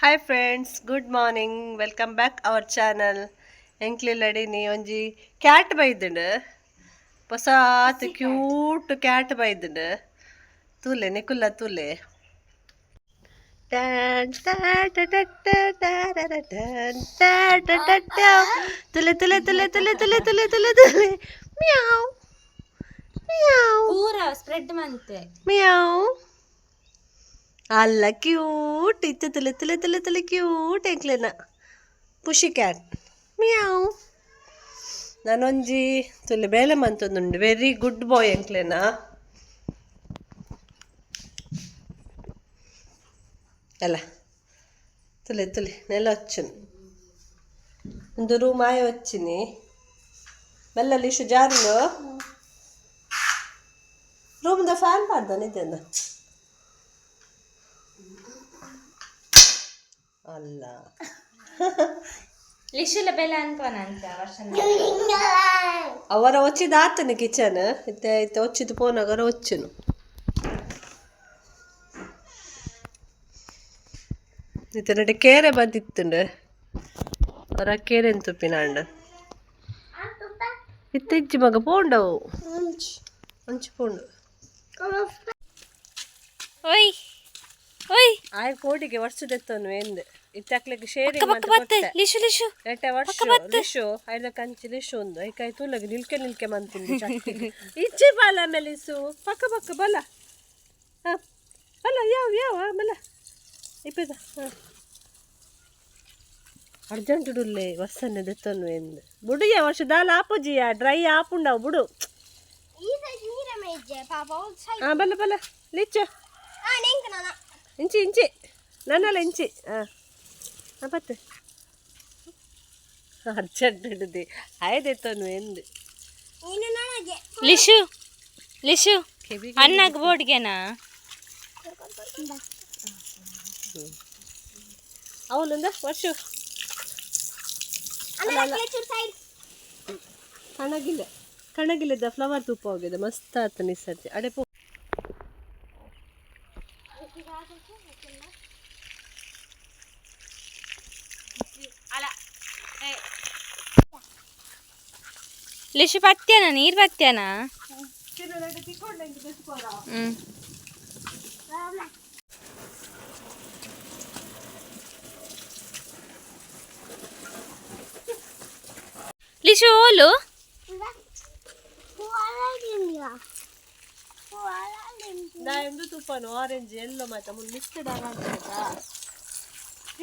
Hi friends, good morning. Welcome back our channel. ಎಂಕ್ಲಿಲ್ಲಡಿನಿ ಒಂಜಿ cat ಬೈದುಂಡು, ಹೊಸಾತ್ ಕ್ಯೂಟ್ ಕ್ಯಾಟ್ ಬೈದುಂಡು. ತೂಲೆ ನಿಕುಲ್ಲ ತೂಲೆ. ತುಲೆ ತುಲೆ ತುಲೆ ತುಲೆ ತುಲೆ ತುಲೆ ತುಲೆ ತುಲೆ ಮ್ಯಾವ್ ಮ್ಯಾವ್ ಪೂರ ಸ್ಪ್ರೆಡ್ ಮಂತೆ ಮ್ಯಾವ್. ಅಲ್ಲ ಕ್ಯೂಟ್ ಇತ್ತು. ತುಲೆ ತುಲೆ ತುಲೆ ತುಲೆ ಕ್ಯೂಟ್ ಎಂಕ್ಲೆನ ಪುಷಿ ಕ್ಯಾಟ್ ಮ್ಯಾವ್. ನಾನೊಂಜಿ ತುಲೆ ಬೇಲೆ ಮಂತೊಂದುಂಡು. ವೆರಿ ಗುಡ್ ಬಾಯ್ ಎಂಕ್ಲೆನ. ಅಲ್ಲ ತುಲೆ ತುಲೆ ನೆಲ వచ్చును. ಒಂದು ರೂಮ್ ಆಯ వచ్చిని మెల్లలి షుజారులో ರೂಮ್ ದ ಫ್ಯಾನ್ ಪಾಡ್ದಾನಿದ್ದೇನ ಅಲ್ಲ ಲಿಶುಲ ಬೆಲೆ ಅನ್ಕೋನಂತ ವರ್ಷ ಅವರ వచ్చిದ ಆತನ ಕಿಚನ್ ಇತ್ತೆ ಇತ್ತೆ వచ్చిದ ಪೋನಗರ వచ్చును. ಇತ್ತೆ ಕೇರೆ ಬಂದಿತ್ತುಂಡು ಅವರ ಕೇರೆ ತುಪ್ಪಿನಾಂಡ ಇತ್ತೆ ಇಜ್ಜಿ ಮಗ ಪೋಂಡವು ಒಂಚು ಪೋಂಡು. ಓಯ್ ಓಯ್ ಆಯ ಕೋಟಿಗೆ ವರ್ಷದೆತ್ತನು ಎಂದು ಇತ್ತಕ್ಲಿಗೆ ಶೇರಿಂಗ್ ಲಿಶು ಲಿಶು ಎಟ್ಟೆ ವರ್ಷ ಲಿಶು ಐದ ಕಂಚಿ ಲಿಶು ಒಂದು ಐಕಾಯಿ ತೂಲಗಿ ನಿಲ್ಕೆ ನಿಲ್ಕೆ ಮಂತಿಂದು ಇಚ್ಚಿ ಬಾಲ ಮೆಲಿಸು ಪಕ್ಕ ಪಕ್ಕ ಬಲ ಬಲ ಯಾವ ಯಾವ ಬಲ ಇಪ್ಪದ ಅರ್ಜೆಂಟ್ ಡುಲ್ಲೆ ವರ್ಷನೆ ದೆತ್ತನು ಎಂದು ಬುಡಿಯ ವರ್ಷ ದಾಲ ಆಪುಜಿಯ ಡ್ರೈ ಆಪುಂಡವು ಬುಡು. ಬಲ ಬಲ ಲಿಚ್ಚ ಇಂಚಿ ಇಂಚಿ ನನ್ನಲ್ಲ ಇಂಚಿ ಪತ್ತೆ ಅರ್ಜೆಂಟ್ ಹಿಡಿದು ಆಯ್ದೆತ್ತನು ಎಂದು ಲಿಶು ಲಿಶು ಅನ್ನಾಗ ಬೋಡ್ಗೆನಾ ಅವನೊಂದ ವರ್ಷ ಕಣಗಿಲ್ಲ ಕಣಗಿಲ್ಲದ ಫ್ಲವರ್ ತುಪ್ಪ ಹೋಗಿದೆ ಮಸ್ತ್ ಆತ ನಿಸರ್ಜಿ ಅಡೆ ಪೋ. ಲಿಶು ಪತ್ಯನ ನೀರ್ ಪತ್ಯನ ಲಿಶು ಓಲು ಎಂದು ತುಪ್ಪನು ಆರೆಂಜ್ ಎಲ್ಲೋ ಮಾತ ಮುಂದೆ ಮಿಕ್ಸ್ಡ್ ಆಗಾಯ್ತಾ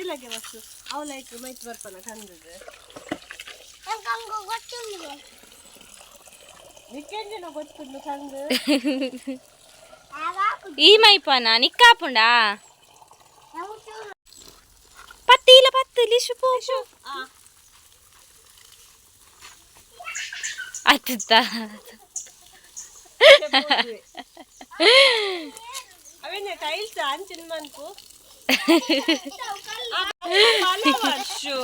ಇಲ್ಲಗೆ ವಸ್ತು ಅವಲೈಕ್ ಮೈತ್ ಬರ್ಪನ ಕಂದದ್ದು ನಿಕ್ಕೇಂಜನ ಗೊತ್ತುಂಡು ಕಂದು ಈ ಮೈಪನ ನಿಕ್ಕಾಪುಂಡಾ ಪತ್ತಿ ಪತ್ತು ಲಿಶು ಪೋಶು ಅತ್ತ ಅವೇನೆ ಟೈಲ್ಸ್ ಅಂಚಿನ ಮನ್ಪು ವರ್ಷು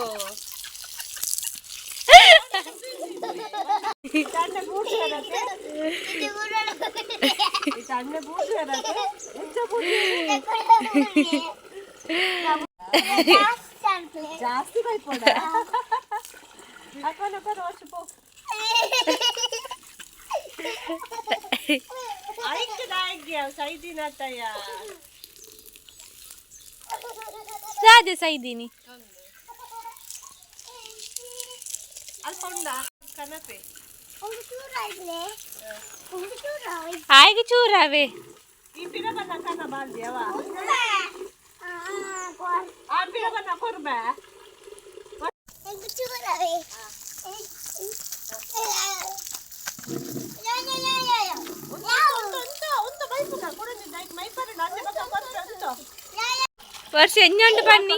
ಅಣ್ಣ ಜಾಸ್ತಿ ಬೈಪೋಡ ಅಕ್ಕ ವರ್ಷ ಪೋ ರಾಜ ಸೈದಿನಿ ಅಲ್ಪ ಉಂಡ ಕನಪೆ ಆಯ್ಗೆ ಚೂರಾವೆ ಈ ಪಿರಬನ್ನ ಕನ ಬಾಲ್ದಿಯವ ಆ ಪಿರಬನ್ನ ಕೊರ್ಬೆ ವರ್ಷ ಎಂಜೊಂಡು ಬನ್ನಿ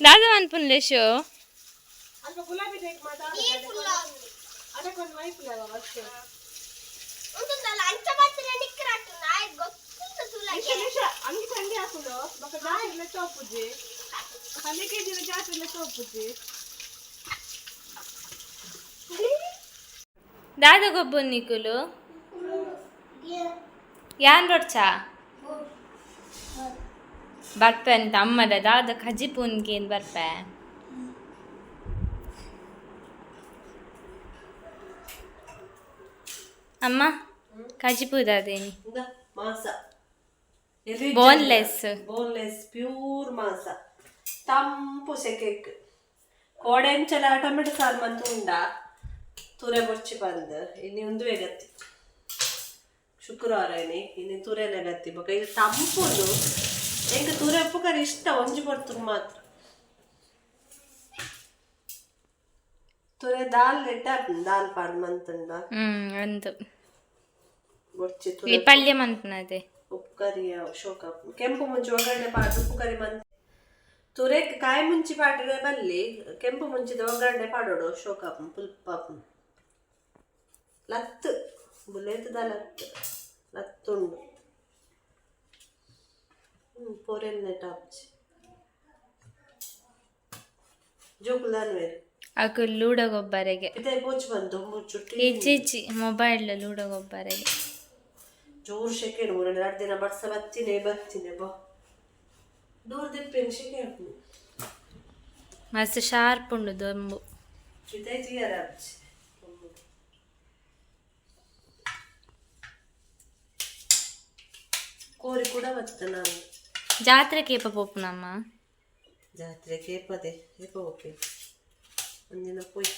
ದಾದ ಅನ್ಪುನ್ ಲೇಶು ಗುಲಾಬಿ ದಾದ ಗೊಬ್ಬು ನಿಕುಲು ಯಾನ್ ರೊಡ್ಚಾ ಬರ್ಪೆ ಅಂತ ಅಮ್ಮದ ದಾದ ಕಜಿ ಪೂನ್ಗೇನ್ ಬರ್ಪೆ ಅಮ್ಮ ಕಜಿ ಪೂದಾದೇನಿ ಮಾಂಸ ಬೋನ್ಲೆಸ್ ಪ್ಯೂರ್ ಮಾಂಸ ತಂಪು ಸೆಕೆಕ್ ಕೋಡೆಂಚಲ ಟೊಮೆಟೊ ಸಾರು ಮಂತು ಉಂಡ ತುರೆ ಬೊಚ್ಚಿ ಬಂದು ಇನ್ನು ಒಂದು ಗತ್ತಿ ಶುಕ್ರವಾರ ಇನ್ನು ತುರೆಲೆ ಗತ್ತಿ ಬೊಕ ಇದು ತಂಪುಂಡು ಎಂಕ್ ತುರೆ ಉಪ್ಪುಕರಿ ಇಷ್ಟ ಒಂಜಿ ಬರ್ತುಂಡು ಮಾತ್ರ ತುರೆ ದಾಲ್ ಗೆಡ್ಡ ದಾಲ್ ಪಾಡು ಮಂತುಂಡ ಅಂದು ಬೊಚ್ಚಿ ಈ ತುರೆ ಪಲ್ಯ ಮಂತನದೆ ಉಪ್ಪು ಕರಿ ಶೋಕ ಕೆಂಪು ಮುಂಚಿ ಒಗ್ಗರಣೆ ಪಾಡು ಉಪ್ಪು ಕರಿ ಮಂತ್ ತುರೆ ಕಾಯಿ ಮುಂಚಿ ಪಾಡ್ರೆ ಬಲ್ಲಿ ಕೆಂಪು ಮುಂಚಿದ ಒಗ್ಗರಣೆ ಪಾಡೋಡು ಶೋಕಾಪು ಪುಲ್ಪಾಪು ಲತ್ತು ಬುಲೆತದ ಲತ್ತುಂಡು ಪೊರೆನ್ನೆ ಟಾಪ್ಚಿ ಜೋಕುಲಾನ್ ವೇರು ಅಕು ಲೂಡ ಗೊಬ್ಬರಿಗೆ ಇದೇ ಬೋಚ್ ಬಂದು ಚುಟ್ಟಿ ಇಜ್ಜಿಜ್ಜಿ ಮೊಬೈಲ್ ಲೂಡ ಗೊಬ್ಬರಿಗೆ ಜೋರು ಶೆಕೆಂಡು 2 ದಿನ ಬಡ್ಸ ಬರ್ತೀನಿ ಬಾ ದೂರ ದಿಪ್ಪೇನು ಶೆಕೆ ಮಸ್ತ್ ಶಾರ್ಪ್ ಉಂಡು ದೊಂಬು ಇದೇ ಜಿಯರ ಅಚ್ಚಿ ಕೋರಿ ಕೂಡ ಬರ್ತದೆ ನಾನು ಜಾತ್ರೆ ಕೇಪ ಪೋಪು ನಮ್ಮ ಜಾತ್ರೆ ಕೇಪದೆ ಏಪ ಓಕೆ ಒಂದಿನ ಪೋಯ್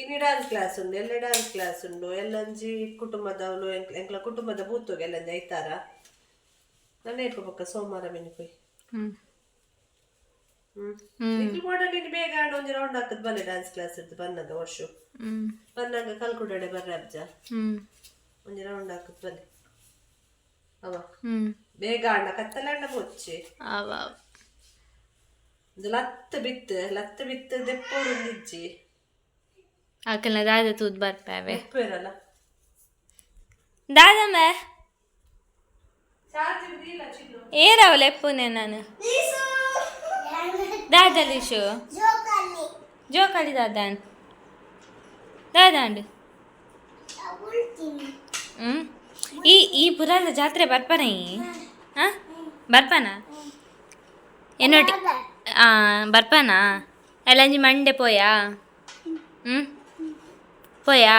ಇನ್ನು ಡ್ಯಾನ್ಸ್ ಕ್ಲಾಸ್ ಉಂಡು ಎಲ್ಲ ಡ್ಯಾನ್ಸ್ ಕ್ಲಾಸ್ ಉಂಡು ಎಲ್ಲಂಜಿ ಕುಟುಂಬದವಳು ಎಂಕ್ಲ ಕುಟುಂಬದ ಬೂತೋಗಿ ಎಲ್ಲಂಜಿ ಐತಾರ ನನ್ನ ಏಪ ಪಕ್ಕ ಸೋಮವಾರ ಮೆನಿ ಪೋಯ್ ಮಾಡಲಿ ಬೇಗ ಒಂಜಿ ರೌಂಡ್ ಹಾಕದ್ ಬಲ್ಲೆ ಡ್ಯಾನ್ಸ್ ಕ್ಲಾಸ್ ಇದ್ದು ಬನ್ನಾಗ ವರ್ಷ ಬನ್ನಾಗ ಕಲ್ಕುಡಡೆ ಬರ್ರೆ ಅಬ್ಜ ಒಂಜಿ ರೌಂಡ್ ಹಾಕದ್ ಬಲ್ಲೆ ಅವ ಬೇಗ ಅಣ್ಣ ಕತ್ತಲಣ್ಣ ಮುಚ್ಚಿ ಒಂದು ಲತ್ತು ಬಿತ್ತು ದೆಪ್ಪೋಡು ನಿಜ್ಜಿ ಆಕಲ್ನ ದಾದ ತೂದ್ ಬರ್ಪೇವೆ ಉಪ್ಪು ಇರಲ್ಲ ದಾದಮ್ಮ ಏರವಲ್ಲ ಎಪ್ಪುನೆ ನಾನು ದಾದಲಿಶು ಜೋಕಾಲಿ ದಾದಾನ್ ದಾದಾಂಡು ಈ ಪುರಾದ ಜಾತ್ರೆ ಬರ್ಪನ ಹಾಂ ಬರ್ಪನ ಏನೋಟಿ ಬರ್ಪನ ಎಲ್ಲಂಜಿ ಮಂಡೆ ಪೋಯಾ ಪೋಯಾ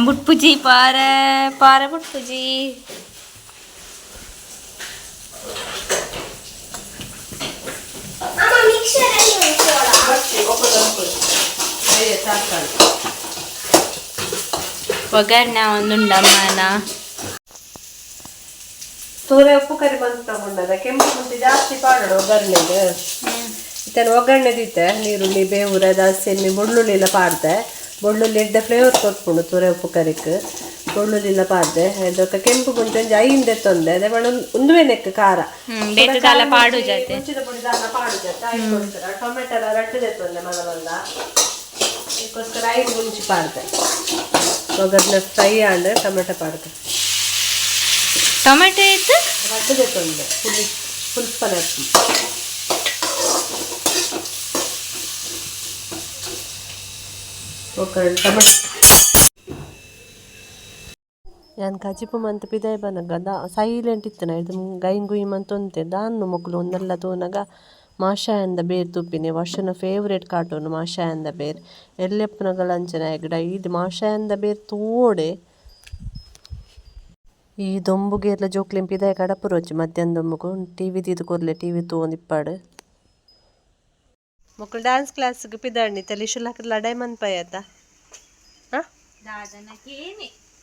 ಬುಟ್ಪುಜಿ ಪಾರ ಬುಟ್ಪುಜಿ ಒಗ್ಗರಣೆ ಒಂದುಂಡಮ್ಮನ ತೋರೆ ಉಪ್ಪು ಕರಿ ಬಂದು ತಗೊಂಡದ ಕೆಂಪು ಮುಂಚೆ ಜಾಸ್ತಿ ಪಾಡೋಡು ಒಗ್ಗರಣೆಗೆ ಇತನ ಒಗ್ಗರಣೆ ದೀತೆ ನೀರುಳ್ಳಿ ಬೇವುರ ದಾಸೆಣ್ಣೆ ಬೆಳ್ಳುಳ್ಳಿ ಎಲ್ಲ ಪಾಡ್ದೆ ಬೆಳ್ಳುಳ್ಳಿ ಎಡ್ಡೆ ಫ್ಲೇವರ್ ಕೊಟ್ಕೊಂಡು ತೋರೆ ಉಪ್ಪು ಕರಿಕ್ ಬೆಳ್ಳುಳ್ಳಿ ಎಲ್ಲ ಪಾಡ್ದೆ ಅದಕ್ಕೆ ಕೆಂಪು ಮುಂಚೆ ಒಂಜಿ ಐಂದೆ ತೊಂದೆ ಅದೇ ಬೇಡ ಒಂದು ನೆಕ್ ಖಾರ ಪಾಡು ಜೊತೆ ಮುಂಚಿದ ಪುಡಿ ದಾಲ ಪಾಡು ಜೊತೆ ಐದೋಸ್ಕರ ಟೊಮೆಟೊ ಎಲ್ಲ ರಟ್ಟದೆ ತೊಂದೆ ಮಲ ಅದಕ್ಕೋಸ್ಕರ 5 ಮುಂಚಿ ಪಾಡ್ದೆ ಒಗ್ಗರಣೆ ಫ್ರೈ ಆಂಡ್ರೆ ಟೊಮೆಟೊ ಪಾಡ್ದೆ ಟೊಮೆಟೊ ಇತ್ತು ರಟ್ಟದೆ ತೊಂದೆ ಪುಲ್ಪನೆ ಒಗ್ಗರಣೆ ಟೊಮೆಟೊ ನಾನು ಕಜಿಪು ಮಂತ್ ಪಿದಾಯ ಬನಗ ಸೈಲೆಂಟ್ ಇತ್ತು ನಾ ಇದು ಗೈ ಗುಯ್ ಮಂತ್ ಒಂತೆ ದಾನ್ನು ಮಕ್ಕಳು ಒಂದೆಲ್ಲ ತೋನಾಗ ಮಾಷಾ ಅಂದ ಬೇರ್ ತುಪ್ಪಿನಿ ವರ್ಷನ ಫೇವ್ರೇಟ್ ಕಾರ್ಟೂನ್ ಮಾಷಾ ಅಂದ ಬೇರ್ ಎಲ್ಲೆಪ್ಪನಗಳ ಅಂಚನ ಗಿಡ ಇದು ಮಾಷಾ ಅಂದ ಬೇರ್ ತೋಡೆ ಈ ದೊಂಬುಗೆ ಎಲ್ಲ ಜೋಕ್ಲಿಂ ಪಿದಾಯ ಕಡಪು ರೋಚಿ ಮಧ್ಯಾಹ್ನ ದೊಂಬುಗು ಟಿವಿ ತೀದು ಕೊರ್ಲೆ ಟಿವಿ ತೋಂದಿಪ್ಪಾಡು ಮಕ್ಕಳು ಡ್ಯಾನ್ಸ್ ಕ್ಲಾಸ್ಗೆ ಪಿದಾಣಿ ತಲೆ ಶುಲ್ ಹಾಕಿದ್ ಲಡಾಯಿ ಮನ್ ಪಾಯತ್ತ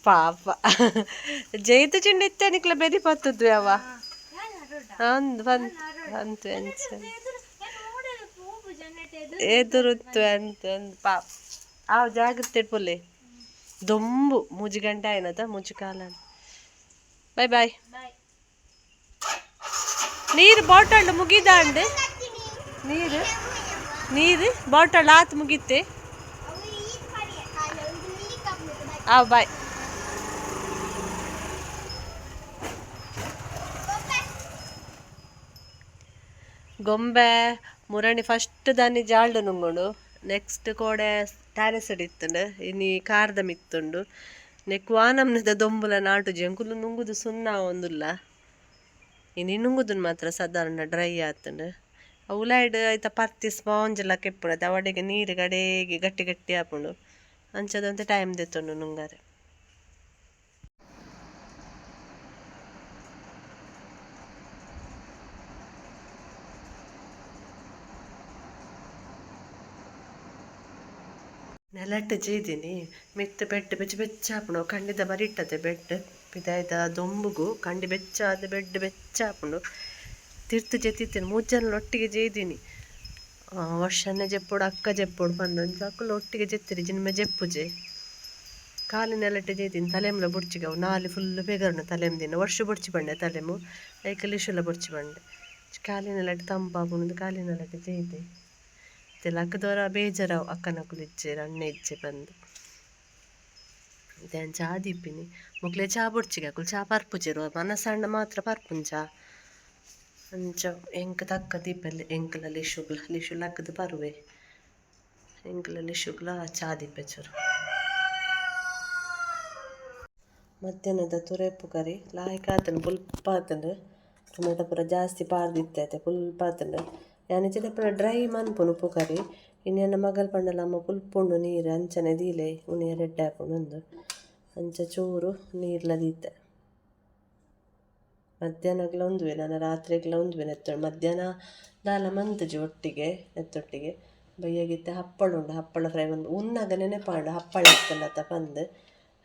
ಪಾಪ ಜೈತು ಚಿಂಡಿ ಇತ್ತೆ ನಿಕ್ಲ ಬೆರಿ ಪತ್ತದ್ವಿ ಅವ ಅಂತು ಎದುರುತ್ತು ಅಂತ ಪಾಪ ಆವ್ ಜಾಗ್ರತೆ ಇಟ್ಪೊಲ್ಲೆ ದೊಂಬು ಮೂಜಿ ಗಂಟೆ ಆಯ್ನದ ಮೂಜಿ ಕಾಲ ಬಾಯ್ ಬಾಯ್ ನೀರು ಬಾಟಲ್ ಮುಗಿದಾಂಡ್ ನೀರು ಬಾಟಲ್ ಆತ್ ಮುಗಿತೆ ಬಾಯ್ ಗೊಂಬೆ ಮುರಣಿ ಫಸ್ಟ್ ದಾನಿ ಜಾಲ್ಡು ನುಂಗೋಡು ನೆಕ್ಸ್ಟ್ ಕೋಡೆ ಟ್ಯಾರೆಸ್ ಇತ್ತುಂಡು ಇನಿ ಕಾರ್ದ ಮಿತ್ತುಂಡು ನೆಕ್ ವಾನಮ್ನದ ದೊಂಬುಲ ನಾಟು ಜಂಕುಲು ನುಂಗುದು ಸುಣ್ಣ ಒಂದುಲ್ಲ ಇನಿ ನುಂಗುದು ಮಾತ್ರ ಸಾಧಾರಣ ಡ್ರೈ ಆತುಂಡು ಉಲಾಯ್ಡ್ ಐತ ಪರ್ತಿ ಸ್ಪಾಂಜ್ ಎಲ್ಲ ಕೆಪ್ಪುಡತ್ತೆ ಅವಡೆಗೆ ನೀರು ಗಡೇಗೆ ಗಟ್ಟಿ ಗಟ್ಟಿ ಆಪುಂಡು ಅಂಚದಂತೆ ಟೈಮ್ ದೆತ್ತುಂಡು ನುಂಗಾರೆ. ನೆಲಟ್ಟು ಚೀದಿನಿ ಮಿತ್ತು ಬೆಡ್ ಬೆಚ್ಚಾಪುಂಡು ಕಂಡಿದ ಬರಿ ಇಟ್ಟದೆ ಬೆಡ್ ಪಿದಾಯ್ದ ದೊಂಬುಗು ಕಂಡಿ ಬೆಚ್ಚಾದ ಬೆಡ್ ಬೆಚ್ಚಾಪುಂಡು ತಿರ್ತು ಜೆತ್ತಿತ್ತೇನೆ ಮೂಜನ ಒಟ್ಟಿಗೆ ಜೇದಿನಿ ವರ್ಷನೇ ಜೆಪ್ಪೋಡು ಅಕ್ಕ ಜೆಪ್ಪೋಡು ಬಂದು ಅಕ್ಕಲು ಒಟ್ಟಿಗೆ ಜೆತ್ತಿರಿ ಜಿನ್ಮೆ ಜೆಪ್ಪುಜೆ ಕಾಲಿ ನೆಲಟ್ಟು ಜೇದಿನಿ ತಲೆಮುಲ ಬುಡ್ಚಿಗೆ ಅವು ನಾಲಿ ಫುಲ್ ಬೇಗರ್ನು ತಲೆಮ್ದಿನ ವರ್ಷ ಬುಡ್ಚಿ ಬಂಡೆ ತಲೆಮು ಐಕಲ್ ಇಶುಲ ಬುಡ್ಚಿ ಬಂಡೆ ಕಾಲಿ ನೆಲಟ್ಟು ತಂಪಾಪುಂಡು ಕಾಲಿ ನೆಲಟ್ಟು ಜೇದಿ ಅಕ್ಕದವರ ಬೇಜಾರಾವು ಅಕ್ಕನಕುಲು ಇಜ್ಜೆ ಅಣ್ಣ ಇಜ್ಜೆ ಬಂದು ಇದೇನು ಚಾ ದೀಪಿನಿ ಮುಗ್ಲೆ ಚಾ ಬುಡ್ಚಿಗೆ ಅಕ್ಕಲು ಚಾ ಪರ್ಪುಜಿರು ಮನಸ್ಸಣ್ಣ ಮಾತ್ರ ಪರ್ಪುನ್ ಚಾ ಅಂಚ ಎಂಕ ತಕ್ಕ ದೀಪಲ್ಲಿ ಎಂಕಲಲ್ಲಿ ಲಿಶುಲ ಅಕ್ಕದು ಪರುವೆ ಎಂಕಲಲ್ಲಿ ಶುಕ್ಲ ಚಾ ದೀಪೆಚರು ಮಧ್ಯಾಹ್ನದ ತುರೇಪು ಕರಿ ಲಾಯ್ಕಾತನು ಪುಲ್ಪಾತನು ಟೊಮೆಟೊ ಪೂರ ಜಾಸ್ತಿ ಪಾರ್ದಿತ್ತೈತೆ ಪುಲ್ಪಾತನು ಯಾನಿಚಿದ ಪುರ ಡ್ರೈ ಮನ್ಪುನು ಉಪ್ಪು ಕರಿ ಇನ್ನೇನು ಮಗಲ್ ಪಂಡಲಮ್ಮ ಪುಲ್ಪುಂಡು ನೀರು ಅಂಚನೆ ದೀಲೆ ಉಣಿಯ ರೆಡ್ಡೆ ಹಾಕೊಂಡು ಒಂದು ಅಂಚ ಚೂರು ನೀರ್ಲ ದೀತೆ ಮಧ್ಯಾಹ್ನಗ್ಲ ಒಂದುವೆ ನಾನು ರಾತ್ರಿಗೆಲ್ಲ ಒಂದುವೆ ನೆತ್ತೊಂಡು ಮಧ್ಯಾಹ್ನ ದಾಲ ಮಂತಜಿ ಒಟ್ಟಿಗೆ ನೆತ್ತೊಟ್ಟಿಗೆ ಬಯ್ಯಗಿತ್ತೆ ಹಪ್ಪಳ ಉಂಡು ಹಪ್ಪಳ ಫ್ರೈ ಒಂದು ಉನ್ನಾಗ ನೆನಪಾಂಡು ಹಪ್ಪಳ ಇತ್ತಲ್ಲ ತ ಬಂದು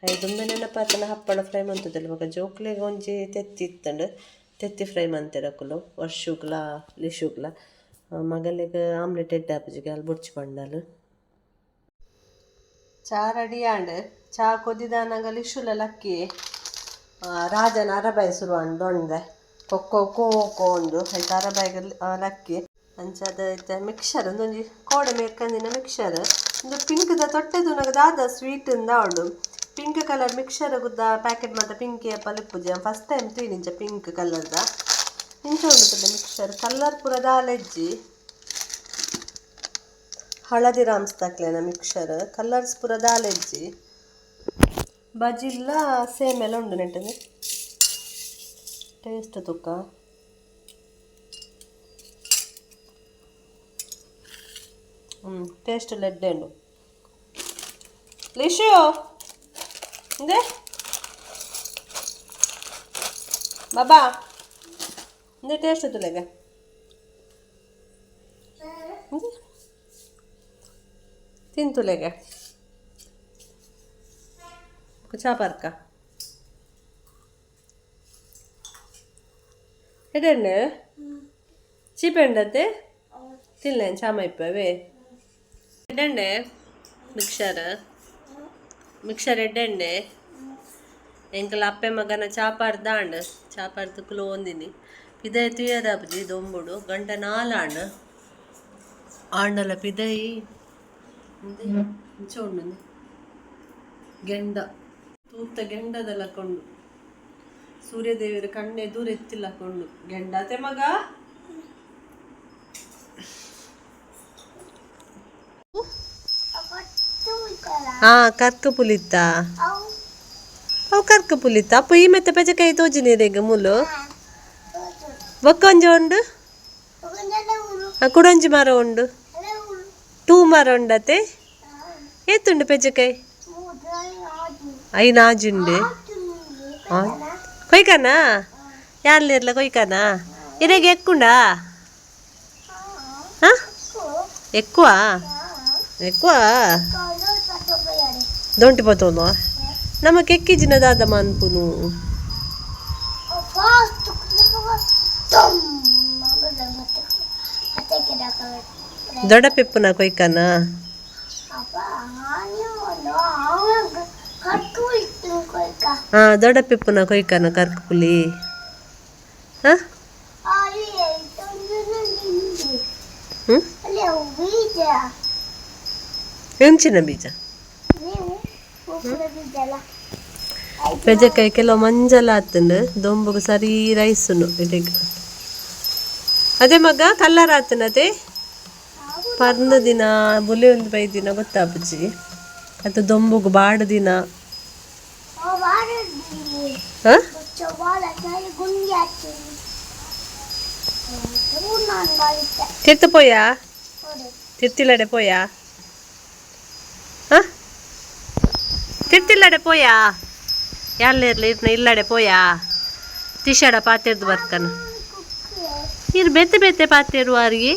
ಐದೊಮ್ಮೆ ನೆನಪಾತನ ಹಪ್ಪಳ ಫ್ರೈ ಮಂತದಲ್ಲ ಇವಾಗ ಜೋಕ್ಲೆಗೆ ಒಂಜಿ ತೆತ್ತಿ ಇತ್ತಂಡು ತೆತ್ತಿ ಫ್ರೈ ಮಂತಿರಕುಲು ವರ್ಷುಗ್ಲ ಲಿಶುಗ್ಲ ಮಗಲಿಗೆ ಆಮ್ಲೆಟ್ ಎಡ್ಡೆ ಹಾಪುಜಿಗೆ ಅಲ್ಲಿ ಬುಡ್ಚಿ ಬಂಡಲು ಚಾ ರೆಡಿ ಆಂಡ್ ಚಾ ಕೊದಿದಾನಾಗ ಲಿಶುಲ ಲಕ್ಕಿ ರಾಜನ ಅರಬಾಯಿ ಸುರುವಾಂಡು ದೊಂಡೆ ಕೊಕ್ಕೋ ಕೋಕೋ ಉಂಡು ಆಯ್ತು ಅರಬಾಯಿಗೆ ಲಕ್ಕಿ ಅಂಚದ ಐತೆ ಮಿಕ್ಸರ್ ಒಂದೊಂಜಿ ಕೋಡೆ ಮೇಕಂದಿನ ಮಿಕ್ಸರ್ ಒಂದು ಪಿಂಕ್ದ ತೊಟ್ಟೆದು ನನಗೆ ದಾದ ಸ್ವೀಟ್ ಇಂದ ಉಂಡು ಪಿಂಕ್ ಕಲರ್ ಮಿಕ್ಸರ್ ಗುದ್ದ ಪ್ಯಾಕೆಟ್ ಮಾತ್ರ ಪಿಂಕ್ ಪಲಿಪ್ಪುಜಿ ಫಸ್ಟ್ ಟೈಮ್ ತೀನಿಂಚ ಪಿಂಕ್ ಕಲರ್ದ ಇಂಚ ಉಂಡುತ್ತದೆ ಮಿಕ್ಸರ್ ಕಲರ್ ಪೂರ ದಾಲೆಜ್ಜಿ ಹಳದಿ ರಾಮ್ಸ್ ತಕ್ಲೇನ ಮಿಕ್ಸರ್ ಕಲರ್ಸ್ ಪೂರ ದಾಲೆಜ್ಜಿ ಬಜಿಲ್ಲ ಸೇಮ್ ಎಲ್ಲ ಉಂಡು ನೆಟ್ಟದು ಟೇಸ್ಟ್ ತುಕ್ಕ ಟೇಸ್ಟ್ ಲೆಡ್ಡೆ ಉಂಡು ಲಿಶು ಇಂದೆ ಬಾಬಾ ಇಂದೆ ಟೇಸ್ಟ್ ತುಲೆಗೆ ತಿಂತುಲೆಗೆ ಚಾಪರ್ಕ ಎಡೆಣ್ಣೆ ಚೀಪೆಂಡತ್ತೆ ತಿನ್ನೆ ಚಾಮ ಇಪ್ಪವೇ ಎಡೆಣ್ಣೆ ಮಿಕ್ಸರ್ ಎಡ್ಡೆಣ್ಣೆ ಎಂಕಲ ಅಪ್ಪೆ ಮಗನ ಚಾಪಾರ್ದಾಂಡ್ ಚಾಪಾರ್ದು ಕುಲು ಒಂದಿನಿ ಪಿದೈ ತುಯದಾಪುಜಿ ದೊಂಬುಡು ಗಂಟೆ 4 ಆಂಡ್ ಆಂಡಲ ಪಿದೈ ಚೋಂಡು ಗೆಂಡ ತೂತ ಗೆಂಡದಲ್ಲ ಕೊಂಡು ಸೂರ್ಯದೇವಿರ ಕಣ್ಣೆ ದೂರ ಎತ್ತಿಲ್ಲ ಕೊಂಡು ಗೆಂಡತೆ ಮಗ ಕರ್ಕ ಪುಲಿತ್ತ ಅವು ಕರ್ಕ ಪುಲಿತ್ತ ಅಪ್ಪ ಈ ಮೆತ್ತ ಪೆಜಕಾಯಿ ತೋಜಿ ನೀರಿಗೆ ಮುಲು ಬೊಕ್ಕೊಂಜ ಉಂಡು ಕುಡೊಂಜಿ ಮರ ಉಂಡು 2 ಮರ ಉಂಡತೆ ಏತುಂಡು ಪೆಜಕಾಯಿ ಐನಾಜುಂಡೆ ಕೊಯ್ಕನಾ ಯಾರ್ಲಿರ್ಲ ಕೊಯ್ಕನಾ ಇರೆಗೆ ಎಕ್ಕುಂಡಾ ಹಾಂ ఎక్కువ దొంటి పోతుందో నమ్మకి ఎక్కించిన దాదమ్మ అనుకును దొడ పెప్పు నా కొయ్కనా దొడ పెప్పు నా కొయ్కనా కర్క పులి ಎಂಚಿನ ಬೀಜ ಪೆಜಕಾಯಿ ಕೆಲವು ಮಂಜಲ ಆತಂಡು ದೊಂಬುಗು ಸರಿ ರೈಸುನು ಇಟಿಗೆ ಅದೇ ಮಗ ಕಲ್ಲರ್ ಆತನ ಅದೇ ಪರ್ನ ದಿನ ಬೊಲೆ ಒಂದು ಬೈ ದಿನ ಗೊತ್ತಾಪುಜಿ ಅದು ದೊಂಬುಗು ಬಾಡ ದಿನ ಹ ತಿರ್ತು ಪೋಯಾ ತಿರ್ತಿಲ್ಲಡೆ ಪೋಯಾ ಹ ತಿರ್ತಿಲ್ಲಡೆ ಪೋಯಾ ಯಾರ್ಲಿರ್ಲಿ ಇಲ್ಲಡೆ ಪೋಯಾ ತಿಶಾಡ ಪಾತೆರ್ದು ಬರ್ಕನ ಇರ್ ಬೆತ್ತೆ ಬೆತ್ತೆ ಪಾತೆರು ಆರಿಗೆ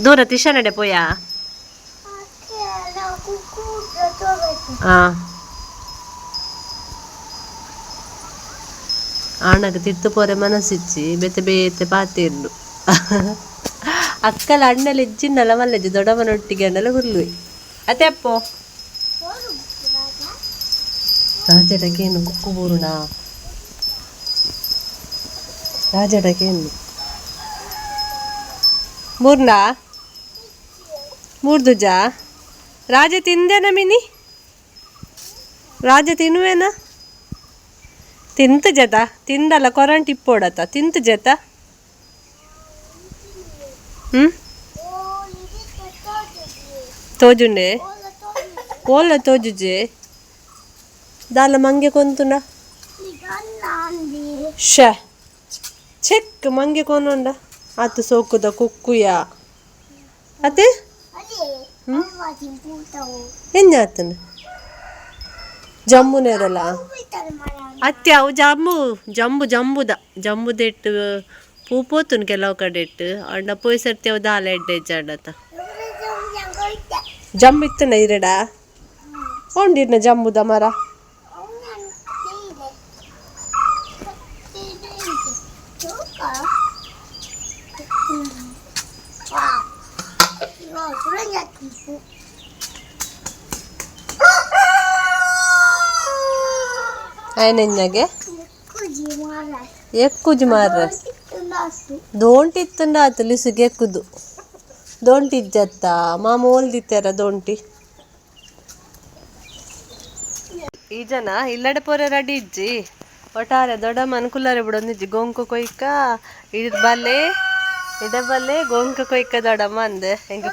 ದೂರ ತಿಶಾನಡೆ ಪೋಯಾ ಆಣಗ ತಿರ್ತು ಪೋರೆ ಮನಸ್ಸಿಚ್ಚಿ ಬೆತ್ತೆ ಬೇತೆ ಪಾತೆರ್ದು ಅಕ್ಕಲ ಅಣ್ಣಲ ಇಜ್ಜಿನ್ನಲ ಮಲ್ಲೆಜ್ಜಿ ದೊಡ್ಡಮ್ಮನೊಟ್ಟಿಗೆ ಅನ್ನಲ ಹುಲ್ಲು ಅತ್ತೆ ಅಪ್ಪೋ ರಾಜಡಗೇನು ಕುಕ್ಕು ಬೂರುಣ ರಾಜಡಗೇನು ಮೂರ್ನ ಮೂರ್ದುಜ ರಾಜ ತಿಂದೇನ ಮಿನಿ ರಾಜ ತಿನ್ನುವೇನ ತಿಂತು ಜತ ತಿಂದಲ್ಲ ಕೊರಂಟ್ ಇಪ್ಪೋಡತ ತಿಂತು ಜತ ತೋಜುಂಡೆ ಓಲ ತೋಜುಜೆ ದಾಲ ಮಂಗೆ ಕೊಂತುಂಡ ಶ ಚೆಕ್ ಮಂಗೆ ಕೊನೊಂಡ ಆತು ಸೋಕುದ ಕುಕ್ಕುಯ ಅತ್ತೆ ಎಂಜಾತನ ಜಮ್ಮು ನೇರಲ್ಲ ಅತ್ತೆ ಅವು ಜಂಬುದ ಇಟ್ಟು ಪೂ ಪೋತುನ್ ಕೆಲವು ಕಡೆ ಇಟ್ಟು ಅಂಡ ಪೋಯ್ ಸರ್ತಿ ಅವು ದಾಲ ಎಡ್ಡೆ ಜಾಡತ ಜಂಬು ಇತ್ತನ ಇರಡ ಒಂದಿರ್ನ ಜಂಬುದ ಮರ ಆಯ್ನೆಂಜಾಗೆ ఎక్కుజు మార దోంటి ఇత్తుండ తెలుసుಗೆ ఎక్కుదు దోంటి ఇజ్జత్త మా మోల్ ದಿತ್ತಾರ ದೋಂಟಿ ಈ ಜನ ಇಲ್ಲಡೆ ಪೋರೆ ರೆಡಿ ಇಜ್ಜಿ ಒಟ್ಟಾರೆ ದೊಡ್ಡ ಮನ್ಕುಲಾರೆ ಬಿಡೊಂದಿಜ್ಜಿ ಗೋಂಕು ಕೊಯ್ಕ ಇಡೆ ಬಲ್ಲೆ ಗೋಂಕು ಕೊಯ್ಕ ದೊಡ್ಡಮ್ಮ ಅಂದೆ ಹೆಂಗೆ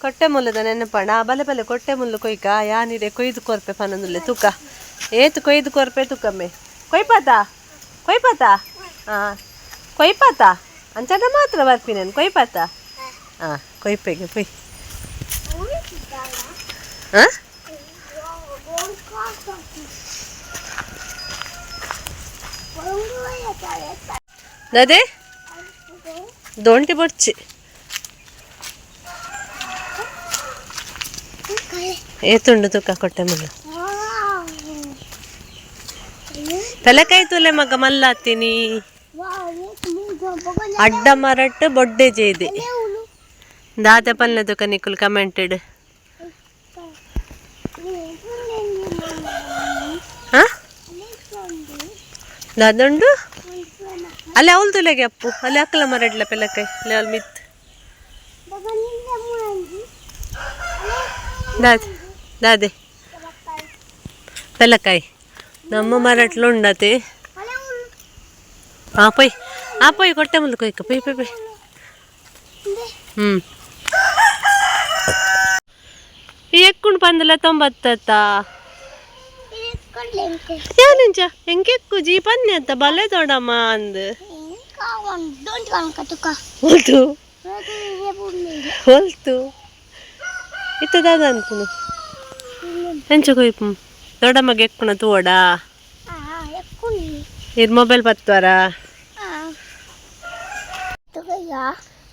ಕೊಟ್ಟೆ ಮುಲ್ಲದ ನೆನಪಣ ಬಲೆ ಬಲೆ ಕೊಟ್ಟೆ ಮುಲ್ಲು ಕೊಯ್ಕ ಯಾನಿಡೆ ಕೊಯ್ದು ಕೊರ್ಪೆ ಪನಂದುಲ್ಲೆ ತೂಕ ಏತು ಕೊಯ್ದು ಕೊರ್ಪೆ ತೂಕಮ್ಮೆ ಕೊಯ್ಪಾತ ಹಾಂ ಕೊಯ್ಪಾತ ಅಂಚನ ಮಾತ್ರ ಬರ್ತೀನಿ ಕೊಯ್ಪಾತ ಹಾಂ ಕೊಯ್ಪೆಗೆ ಕೊಯ್ ಹಾಂ ನದೇ ದೋಂಟಿ ಬೊಡ್ಚಿ ಏತುಂಡು ತೂಕ ಕೊಟ್ಟೆ ಮುಲ್ಲ ತಲೆಕಾಯಿ ತುಲೆ ಮಗ ಮಲ್ಲಾತೀನಿ ಅಡ್ಡ ಮರಟ್ಟು ಬೊಡ್ಡೆ ಜೇದೆ ದಾತೆ ಪಲ್ಲೆ ತುಕ ನಿಕ್ಕುಲು ಕಮೆಂಟೆಡ್ ದಾದುಂಡು ಅಲ್ಲಿ ಅವಳು ತುಲೆಗೆ ಅಪ್ಪು ಅಲ್ಲಿ ಅಕ್ಕಲ ಮರಡ್ಲ ಪೆಲಕಾಯಿ ಅಲ್ಲಿ ಅವಳು ಮಿತ್ ದಾದೆ ಪೆಲಕಾಯಿ ನಮ್ಮ ಮರಟ್ಲು ಉಂಡತೆ ಪೊಯ್ ಕೊಟ್ಟೆ ಮುಂದೆ ಕೊಯ್ಕ ಪೊಯ್ ಎಕ್ಕುಂಡು ಪಂದಲ 90 ಯಾನಿಂಚ ಹೆಂಗೆಕ್ಕು ಜೀ ಪನ್ನೆ ಅಂತ ಬಲೆ ದೊಡಮ್ಮ ಅಂದ್ ಹೊಲ್ತು ಇತ್ತದಾದ ಅನ್ಪುನು ಹೆಂಚ ಕೊಯ್ಪು ದೊಡ್ಡಮ್ಮಗೆ ಎಕ್ಕುಣ ತೋಡ ಇರ್ ಮೊಬೈಲ್ ಪತ್ವಾರ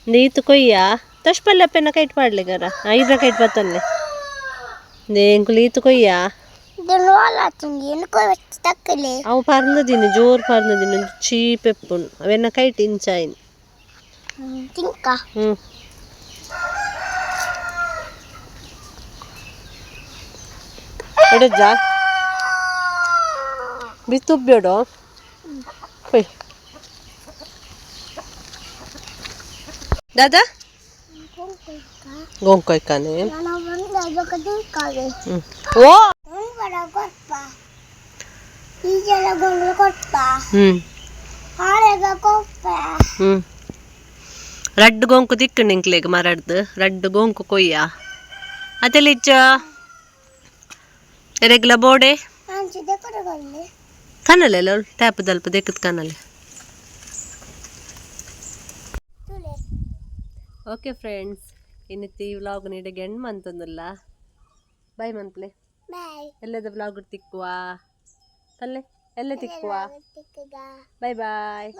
ನೀತು ಕೊಯ್ಯ ತಶ್ಪಲ್ಲ ಪೆನ್ನ ಕೈಟ್ ಪಾಡ್ಲಿಗಾರ ಐದ್ರ ಕೈಟ್ ಪತ್ತನ್ನೆ ದೇಂಕುಲು ಈತು ಕೊಯ್ಯ ಅವು ಪರ್ನದಿನಿ ಜೋರ್ ಪರ್ನದಿನಿ ಚೀಪ್ ಎಪ್ಪುನು ಅವೆನ್ನ ಕೈಟ್ ಇಂಚಾಯಿನ್ ಎಡಜ್ಜ ಬಿತ್ತುಬ್ಬೇಡು ಹೊಯ್ ದಾದಾ ಗೋಂಕೊಯ್ಕಾನೆ ಓ ರಡ್ಡು ಗೊಂಕು ತಿಕ್ಕಂಡು ಇಂಕ್ಲೆಗ್ ಮರಡ್ದು ರಡ್ಡು ಗೊಂಕು ಕೊಯ್ಯ ಅದೆಲ್ಲಿಚ್ಚ ರೆಗ್ಲ ಬೋಡೆ ಕನ್ನಲೆ ಟ್ಯಾಪ್ ದಲ್ಪ ದೆಕ್ಕದ ಕನ್ನಲೆ. ಓಕೆ ಫ್ರೆಂಡ್ಸ್, ಇನ್ನಿತ್ತು ಈ ವ್ಲಾಗ್ ನೀಡಿಗೆ ಎಂಡ್ ಮಂತಂದಿಲ್ಲ. ಬಾಯ್ ಮಂತ್ಲೆ ಎಲ್ಲದ ವ್ಲಾಗ್ ತಿಕ್ಕುವ ತಲ್ಲೆ ಎಲ್ಲ ತಿಕ್ಕುವ. ಬಾಯ್ ಬಾಯ್.